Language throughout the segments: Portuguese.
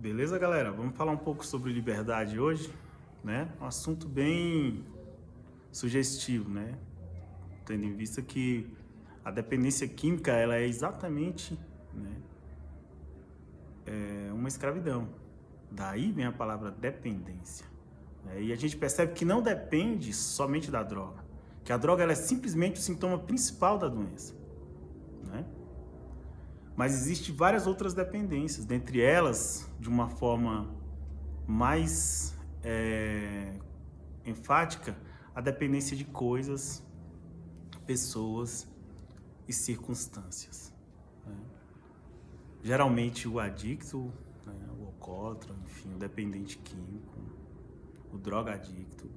Beleza, galera? Vamos falar um pouco sobre liberdade hoje, né? Um assunto bem sugestivo, né? Tendo em vista que a dependência química, ela é exatamente, né, uma escravidão. Daí vem a palavra dependência, né? E a gente percebe que não depende somente da droga, que a droga ela é simplesmente o sintoma principal da doença, né? Mas existem várias outras dependências, dentre elas, de uma forma mais enfática, a dependência de coisas, pessoas e circunstâncias, né? Geralmente o adicto, né, o alcoólatra, enfim, o dependente químico, o drogadicto,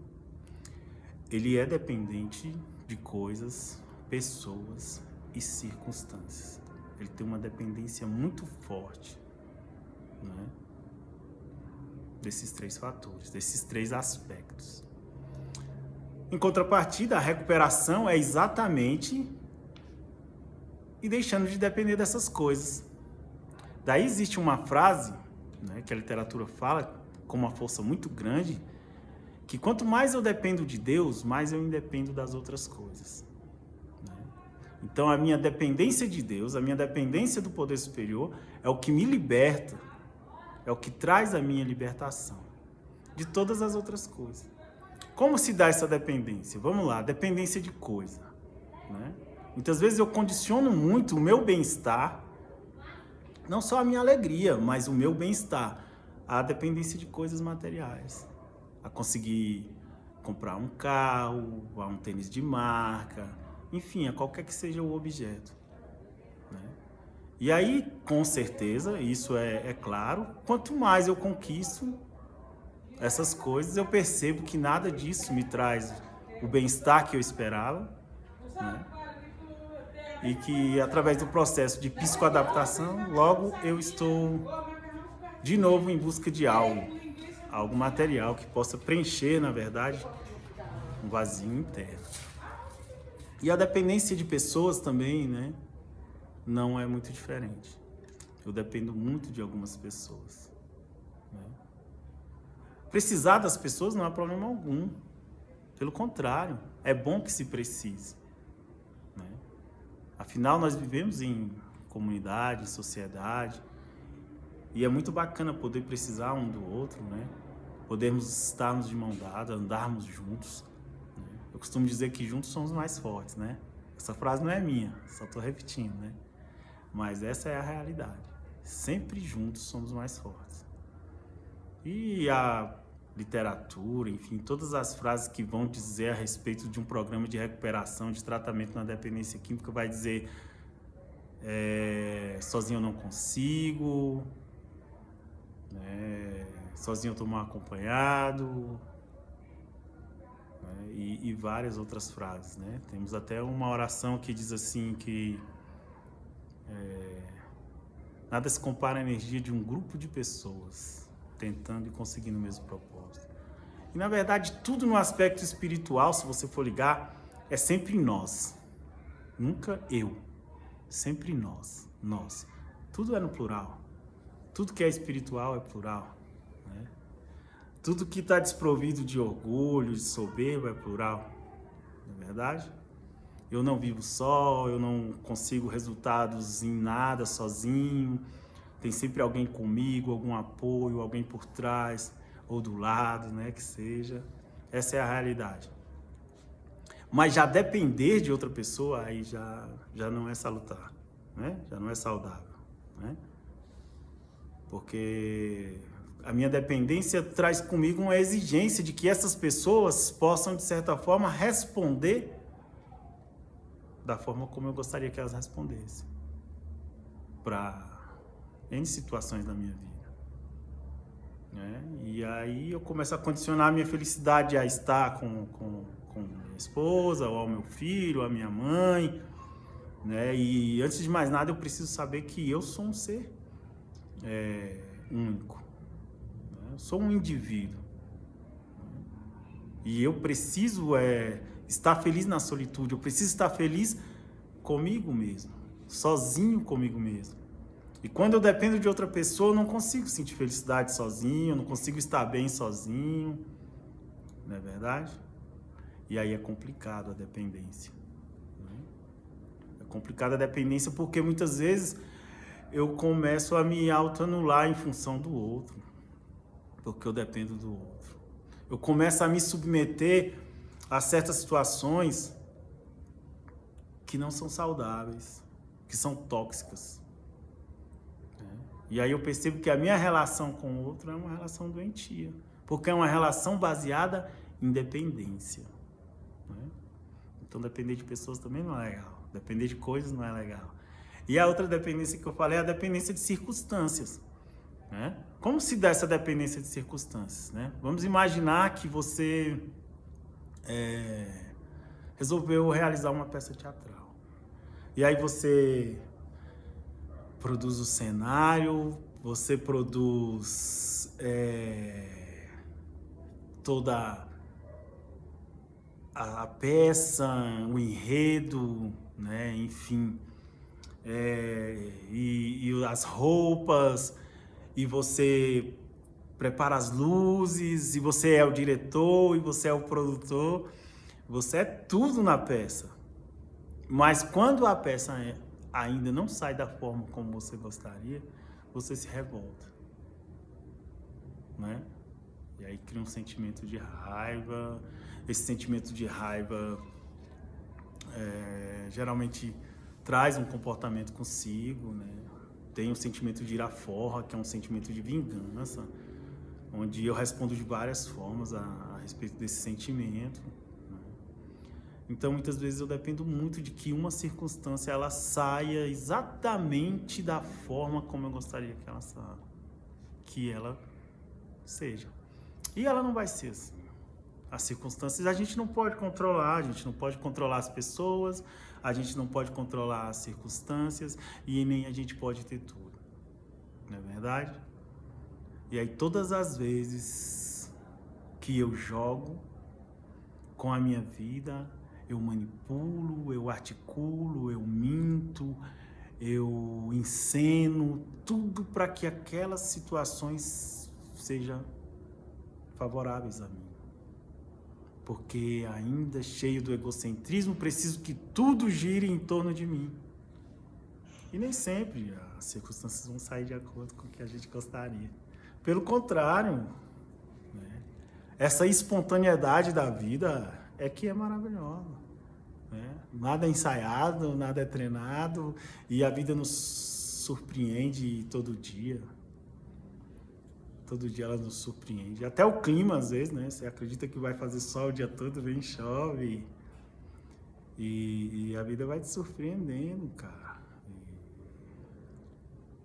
ele é dependente de coisas, pessoas e circunstâncias. Ele tem uma dependência muito forte, né, desses três fatores, desses três aspectos. Em contrapartida, a recuperação é exatamente e deixando de depender dessas coisas. Daí existe uma frase, né, que a literatura fala com uma força muito grande, que quanto mais eu dependo de Deus, mais eu independo das outras coisas, né? Então a minha dependência de Deus, a minha dependência do poder superior é o que me liberta, é o que traz a minha libertação de todas as outras coisas. Como se dá essa dependência? Vamos lá, dependência de coisa, né? Muitas vezes eu condiciono muito o meu bem-estar, não só a minha alegria, mas o meu bem-estar, à dependência de coisas materiais. A conseguir comprar um carro, a um tênis de marca, enfim, a qualquer que seja o objeto, né? E aí, com certeza, isso é claro, quanto mais eu conquisto essas coisas, eu percebo que nada disso me traz o bem-estar que eu esperava, né? E que através do processo de psicoadaptação, logo eu estou de novo em busca de algo material que possa preencher, na verdade, um vazio interno. E a dependência de pessoas também, né, não é muito diferente. Eu dependo muito de algumas pessoas, né? Precisar das pessoas não há problema algum. Pelo contrário, é bom que se precise, né? Afinal, nós vivemos em comunidade, em sociedade, e é muito bacana poder precisar um do outro, né? Podermos estarmos de mão dada, andarmos juntos, né? Eu costumo dizer que juntos somos mais fortes, né? Essa frase não é minha, só estou repetindo, né? Mas essa é a realidade. Sempre juntos somos mais fortes. E a literatura, enfim, todas as frases que vão dizer a respeito de um programa de recuperação, de tratamento na dependência química, vai dizer sozinho eu não consigo, né? Sozinho eu estou mal acompanhado, né? E várias outras frases, né? Temos até uma oração que diz assim que nada se compara à energia de um grupo de pessoas tentando e conseguindo o mesmo propósito. E na verdade tudo no aspecto espiritual, se você for ligar, é sempre nós, nunca eu, sempre nós. Tudo é no plural, tudo que é espiritual é plural, né? Tudo que está desprovido de orgulho, de soberba é plural, não é verdade? Eu não vivo só, eu não consigo resultados em nada sozinho, tem sempre alguém comigo, algum apoio, alguém por trás ou do lado, né, que seja. Essa é a realidade. Mas já depender de outra pessoa, aí já não é salutar, né? Já não é saudável, né? Porque a minha dependência traz comigo uma exigência de que essas pessoas possam, de certa forma, responder da forma como eu gostaria que elas respondessem para N situações da minha vida, né? E aí eu começo a condicionar a minha felicidade a estar com minha esposa, ou ao meu filho, ou à minha mãe, né? E antes de mais nada eu preciso saber que eu sou um ser único, né? Eu sou um indivíduo, né? E eu preciso estar feliz na solitude, eu preciso estar feliz comigo mesmo, sozinho comigo mesmo. E quando eu dependo de outra pessoa, eu não consigo sentir felicidade sozinho, eu não consigo estar bem sozinho, não é verdade? E aí é complicado a dependência. Né? É complicado a dependência porque muitas vezes eu começo a me autoanular em função do outro, porque eu dependo do outro. Eu começo a me submeter a certas situações que não são saudáveis, que são tóxicas. E aí eu percebo que a minha relação com o outro é uma relação doentia, porque é uma relação baseada em dependência. Né? Então depender de pessoas também não é legal, depender de coisas não é legal. E a outra dependência que eu falei é a dependência de circunstâncias. Né? Como se dá essa dependência de circunstâncias? Né? Vamos imaginar que você resolveu realizar uma peça teatral. E aí você produz o cenário, você produz toda a peça, o enredo, né? Enfim, e as roupas, e você prepara as luzes, e você é o diretor, e você é o produtor, você é tudo na peça. Mas quando a peça ainda não sai da forma como você gostaria, você se revolta, né? E aí cria um sentimento de raiva. Esse sentimento de raiva geralmente traz um comportamento consigo, né? Tem o sentimento de iraforra, que é um sentimento de vingança, onde eu respondo de várias formas a respeito desse sentimento. Então, muitas vezes eu dependo muito de que uma circunstância ela saia exatamente da forma como eu gostaria que ela seja. E ela não vai ser assim. As circunstâncias a gente não pode controlar, a gente não pode controlar as pessoas, a gente não pode controlar as circunstâncias e nem a gente pode ter tudo. Não é verdade? E aí todas as vezes que eu jogo com a minha vida, eu manipulo, eu articulo, eu minto, eu enceno, tudo para que aquelas situações sejam favoráveis a mim. Porque ainda cheio do egocentrismo, preciso que tudo gire em torno de mim. E nem sempre as circunstâncias vão sair de acordo com o que a gente gostaria. Pelo contrário, né? Essa espontaneidade da vida é que é maravilhosa. Né? Nada é ensaiado, nada é treinado e a vida nos surpreende todo dia. Todo dia ela nos surpreende. Até o clima, às vezes, né? Você acredita que vai fazer sol o dia todo, vem chove. E a vida vai te surpreendendo, cara.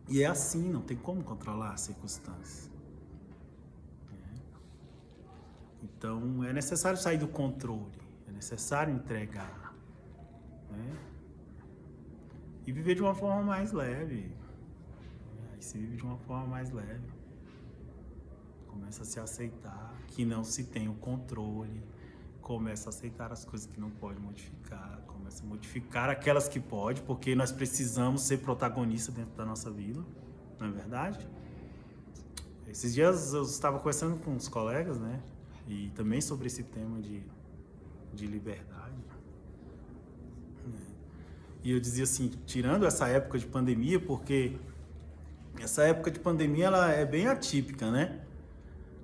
E é assim, não tem como controlar as circunstâncias. Então, é necessário sair do controle. É necessário entregar. Né? E viver de uma forma mais leve. Aí se vive de uma forma mais leve. Começa a se aceitar que não se tem o controle, começa a aceitar as coisas que não pode modificar, começa a modificar aquelas que pode, porque nós precisamos ser protagonistas dentro da nossa vida, não é verdade? Esses dias eu estava conversando com uns colegas, né, e também sobre esse tema de liberdade, e eu dizia assim, tirando essa época de pandemia, porque essa época de pandemia ela é bem atípica, né?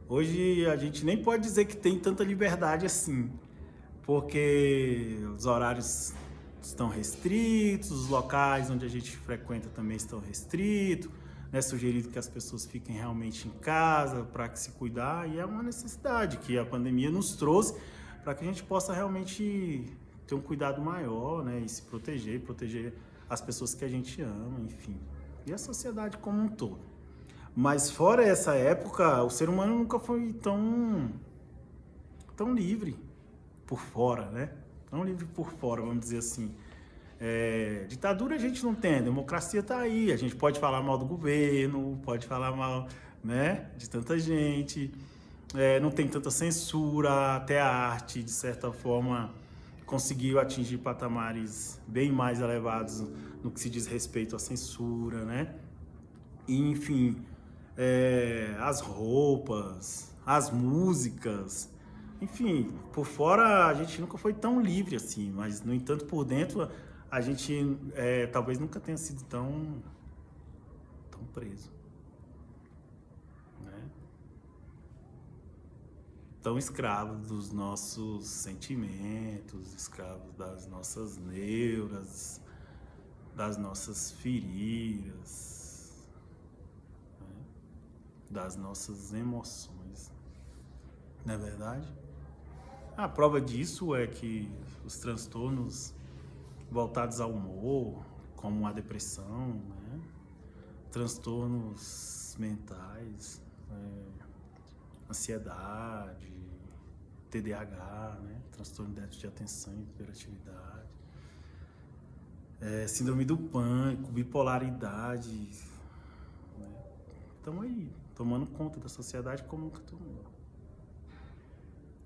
Hoje a gente nem pode dizer que tem tanta liberdade assim, porque os horários estão restritos, os locais onde a gente frequenta também estão restritos, é sugerido que as pessoas fiquem realmente em casa para se cuidar, e é uma necessidade que a pandemia nos trouxe para que a gente possa realmente ter um cuidado maior, né, e se proteger as pessoas que a gente ama, enfim, e a sociedade como um todo. Mas fora essa época, o ser humano nunca foi tão livre por fora, né? Tão livre por fora, vamos dizer assim. Ditadura a gente não tem, a democracia está aí. A gente pode falar mal do governo, pode falar mal, né, de tanta gente. Não tem tanta censura, até a arte, de certa forma, conseguiu atingir patamares bem mais elevados no que se diz respeito à censura, né? E, enfim, as roupas, as músicas, enfim, por fora a gente nunca foi tão livre assim, mas no entanto por dentro a gente talvez nunca tenha sido tão preso, né? Tão escravo dos nossos sentimentos, escravo das nossas neuras, das nossas feridas, né? Das nossas emoções, não é verdade? A prova disso é que os transtornos voltados ao humor, como a depressão, né? Transtornos mentais, ansiedade, TDAH, né? Transtorno de déficit de atenção e hiperatividade, síndrome do pânico, bipolaridade, né? Estão aí, tomando conta da sociedade como nunca tomou.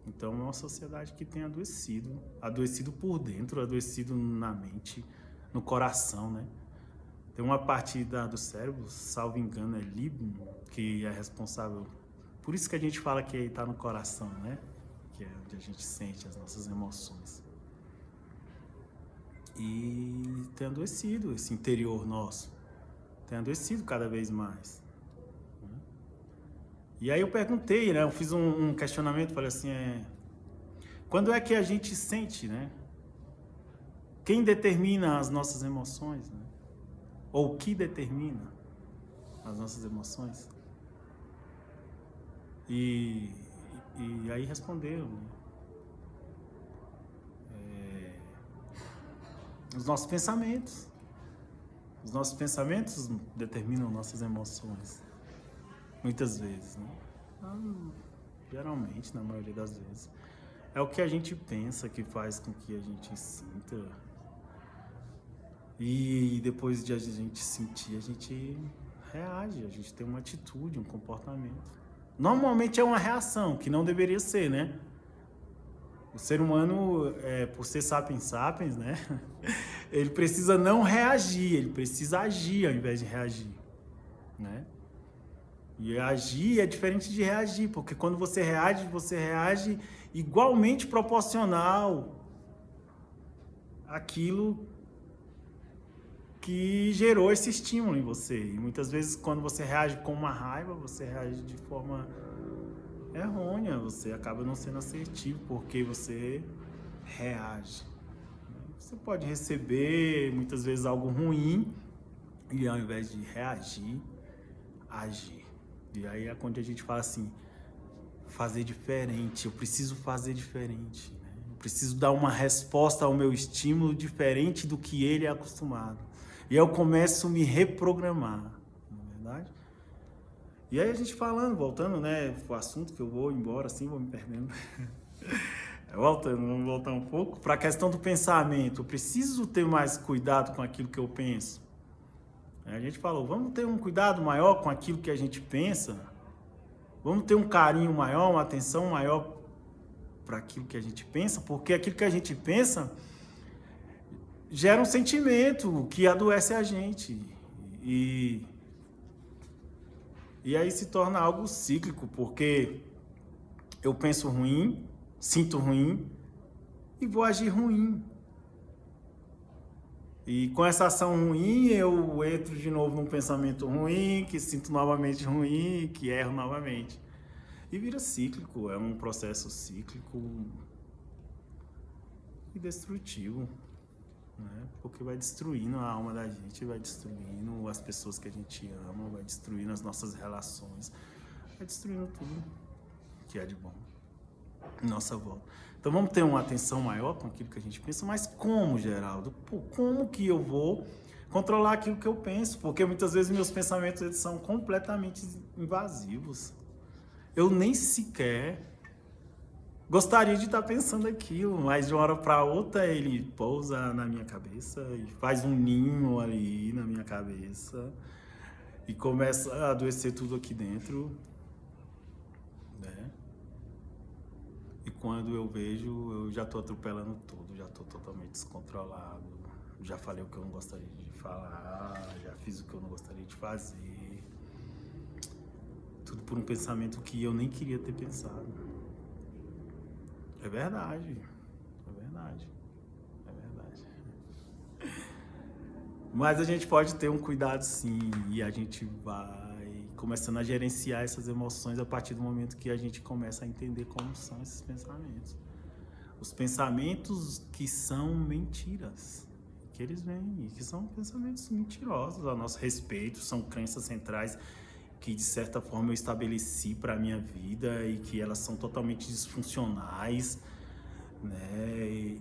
Então é uma sociedade que tem adoecido por dentro, adoecido na mente, no coração, né? Tem uma parte do cérebro, salvo engano, é líbano, que é responsável. Por isso que a gente fala que está no coração, né? Que é onde a gente sente as nossas emoções. E tem adoecido esse interior nosso, tem adoecido cada vez mais. E aí eu perguntei, né? Eu fiz um questionamento, falei assim, quando é que a gente sente, né? Quem determina as nossas emoções, né? Ou o que determina as nossas emoções? E aí responderam, né? Os nossos pensamentos. Os nossos pensamentos determinam nossas emoções. Muitas vezes, né? Geralmente, na maioria das vezes. É o que a gente pensa que faz com que a gente sinta. E depois de a gente sentir, a gente reage, a gente tem uma atitude, um comportamento. Normalmente é uma reação, que não deveria ser, né? O ser humano, por ser sapiens sapiens, né? Ele precisa não reagir, ele precisa agir ao invés de reagir, né? E agir é diferente de reagir, porque quando você reage igualmente proporcional àquilo que gerou esse estímulo em você. E muitas vezes quando você reage com uma raiva, você reage de forma errônea, você acaba não sendo assertivo porque você reage. Você pode receber muitas vezes algo ruim e ao invés de reagir, agir. E aí é quando a gente fala assim, fazer diferente, eu preciso fazer diferente, né? Eu preciso dar uma resposta ao meu estímulo diferente do que ele é acostumado. E aí eu começo a me reprogramar, não é verdade? E aí a gente falando, voltando, né, o assunto que eu vou embora assim, vou me perdendo. Vamos voltar um pouco para a questão do pensamento. Eu preciso ter mais cuidado com aquilo que eu penso. A gente falou, vamos ter um cuidado maior com aquilo que a gente pensa. Vamos ter um carinho maior, uma atenção maior para aquilo que a gente pensa, porque aquilo que a gente pensa gera um sentimento que adoece a gente. E aí se torna algo cíclico, porque eu penso ruim, sinto ruim e vou agir ruim. E com essa ação ruim, eu entro de novo num pensamento ruim, que sinto novamente ruim, que erro novamente. E vira cíclico, é um processo cíclico e destrutivo, né? Porque vai destruindo a alma da gente, vai destruindo as pessoas que a gente ama, vai destruindo as nossas relações, vai destruindo tudo que é de bom em nossa volta. Então vamos ter uma atenção maior com aquilo que a gente pensa, mas como, Geraldo? Pô, como que eu vou controlar aquilo que eu penso? Porque muitas vezes meus pensamentos eles são completamente invasivos. Eu nem sequer gostaria de estar pensando aquilo, mas de uma hora para outra ele pousa na minha cabeça e faz um ninho ali na minha cabeça e começa a adoecer tudo aqui dentro, né? E quando eu vejo, eu já estou atropelando tudo, já estou totalmente descontrolado, já falei o que eu não gostaria de falar, já fiz o que eu não gostaria de fazer. por um pensamento que eu nem queria ter pensado. É verdade. É verdade. É verdade. Mas a gente pode ter um cuidado sim, e a gente vai começando a gerenciar essas emoções a partir do momento que a gente começa a entender como são esses pensamentos. Os pensamentos que são mentiras, que eles vêm, e que são pensamentos mentirosos a nosso respeito, são crenças centrais que de certa forma eu estabeleci para a minha vida e que elas são totalmente disfuncionais, né?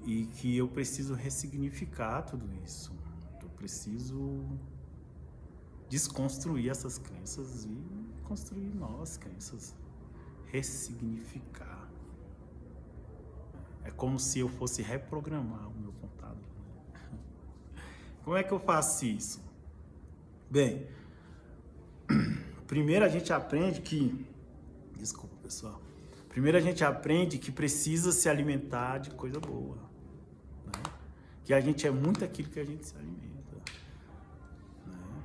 E que eu preciso ressignificar tudo isso. Eu preciso desconstruir essas crenças e construir novas crenças, ressignificar. É como se eu fosse reprogramar o meu computador. Como é que eu faço isso? Bem, primeiro a gente aprende que... Desculpa, pessoal. Primeiro a gente aprende que precisa se alimentar de coisa boa, né? Que a gente é muito aquilo que a gente se alimenta, né?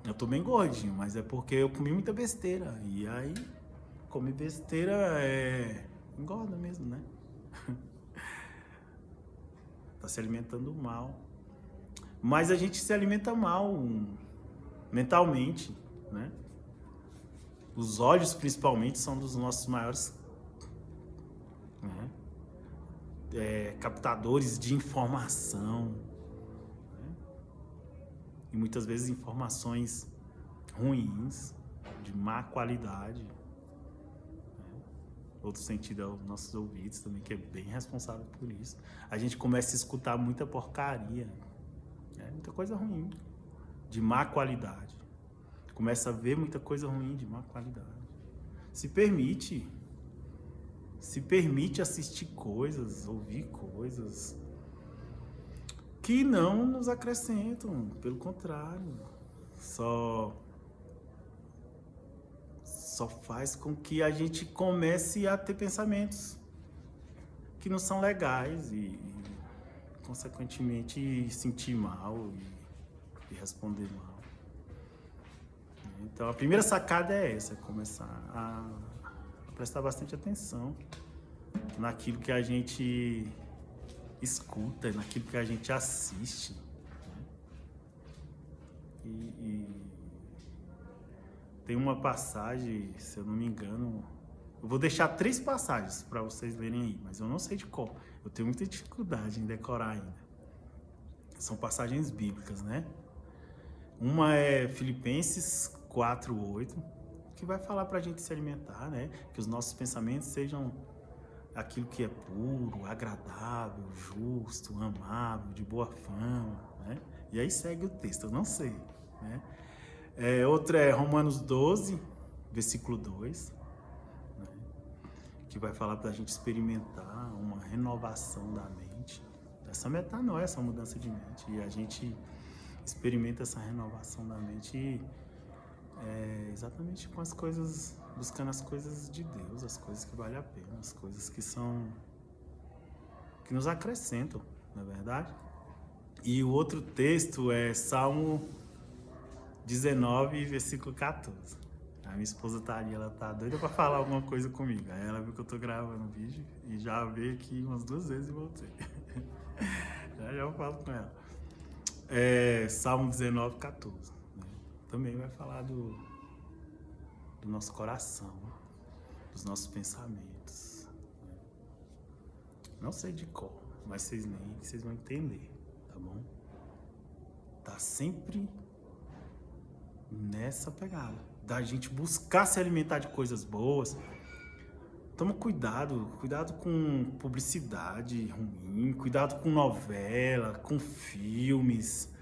Eu tô bem gordinho, mas é porque eu comi muita besteira. E aí, comer besteira engorda mesmo, né? Tá se alimentando mal. Mas a gente se alimenta mal mentalmente, né? Os olhos, principalmente, são dos nossos maiores, né, captadores de informação, né? E muitas vezes informações ruins, de má qualidade, né? Outro sentido é os nossos ouvidos também, que é bem responsável por isso. A gente começa a escutar muita porcaria, né? Muita coisa ruim, de má qualidade. Começa a ver muita coisa ruim de má qualidade. Se permite assistir coisas, ouvir coisas que não nos acrescentam, pelo contrário, só faz com que a gente comece a ter pensamentos que não são legais e consequentemente, sentir mal e responder mal. Então, a primeira sacada é essa, é começar a prestar bastante atenção naquilo que a gente escuta, naquilo que a gente assiste, né? E tem uma passagem, se eu não me engano, eu vou deixar 3 passagens para vocês lerem aí, mas eu não sei de qual. Eu tenho muita dificuldade em decorar ainda. São passagens bíblicas, né? Uma é Filipenses 4:8, que vai falar para a gente se alimentar, né? Que os nossos pensamentos sejam aquilo que é puro, agradável, justo, amável, de boa fama, né? E aí segue o texto, eu não sei, né? Outra é Romanos 12, versículo 2, né? Que vai falar para a gente experimentar uma renovação da mente. Essa metanoia, essa mudança de mente. E a gente experimenta essa renovação da mente exatamente com as coisas, buscando as coisas de Deus, as coisas que valem a pena, as coisas que nos acrescentam, não é verdade? E o outro texto é Salmo 19, versículo 14. A minha esposa tá ali, ela tá doida pra falar alguma coisa comigo. Aí ela viu que eu tô gravando o vídeo e já veio aqui umas 2 vezes e voltei. já eu falo com ela. Salmo 19, 14. Né? Também vai falar do nosso coração, dos nossos pensamentos. Né? Não sei de cor, mas vocês vão entender, tá bom? Tá sempre nessa pegada da gente buscar se alimentar de coisas boas. Toma cuidado com publicidade ruim, cuidado com novela, com filmes,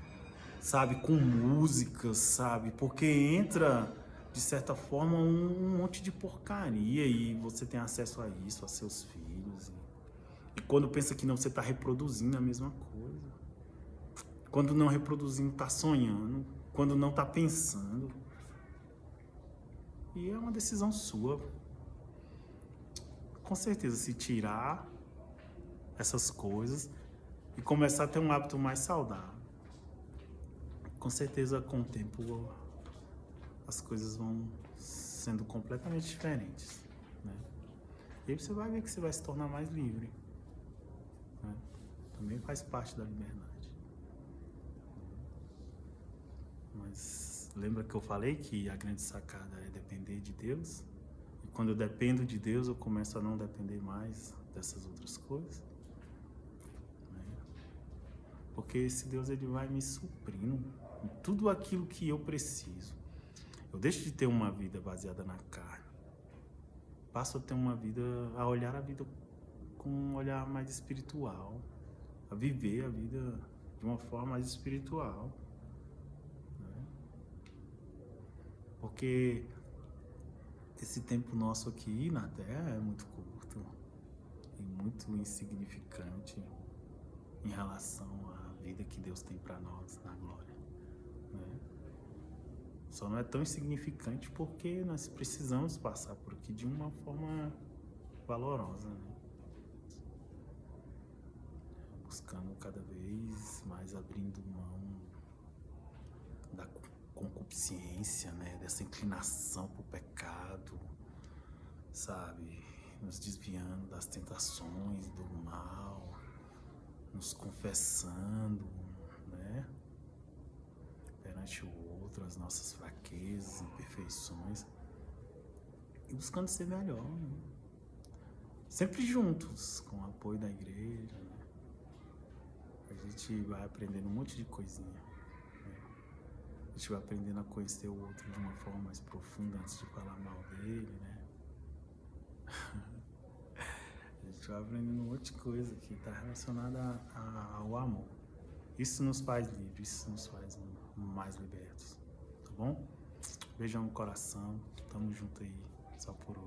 sabe, com músicas, sabe, porque entra de certa forma um monte de porcaria e você tem acesso a isso, a seus filhos. E quando pensa que não, você está reproduzindo a mesma coisa. Quando não reproduzindo, está sonhando. Quando não, está pensando. E é uma decisão sua. Com certeza, se tirar essas coisas e começar a ter um hábito mais saudável, com certeza com o tempo as coisas vão sendo completamente diferentes, né? E aí você vai ver que você vai se tornar mais livre, né? Também faz parte da liberdade. Mas lembra que eu falei que a grande sacada é depender de Deus? E quando eu dependo de Deus, eu começo a não depender mais dessas outras coisas, né? Porque esse Deus, ele vai me suprindo em tudo aquilo que eu preciso. Eu deixo de ter uma vida baseada na carne. Passo a ter uma vida, a olhar a vida com um olhar mais espiritual, a viver a vida de uma forma mais espiritual, né? Porque esse tempo nosso aqui na Terra é muito curto e muito insignificante em relação à vida que Deus tem para nós na glória, né? Só não é tão insignificante porque nós precisamos passar por aqui de uma forma valorosa, né? Buscando cada vez mais, abrindo mão da concupiscência, né? Dessa inclinação para o pecado, sabe? Nos desviando das tentações, do mal, nos confessando, né? Perante o outro, as nossas fraquezas, imperfeições, e buscando ser melhor, né? Sempre juntos, com o apoio da igreja, né? A gente vai aprendendo um monte de coisinha, né? A gente vai aprendendo a conhecer o outro de uma forma mais profunda antes de falar mal dele, né? A gente vai aprendendo um monte de coisa que está relacionada ao amor. Isso nos faz livres, isso nos faz mais libertos, tá bom? Beijão no coração, tamo junto aí, só por hoje.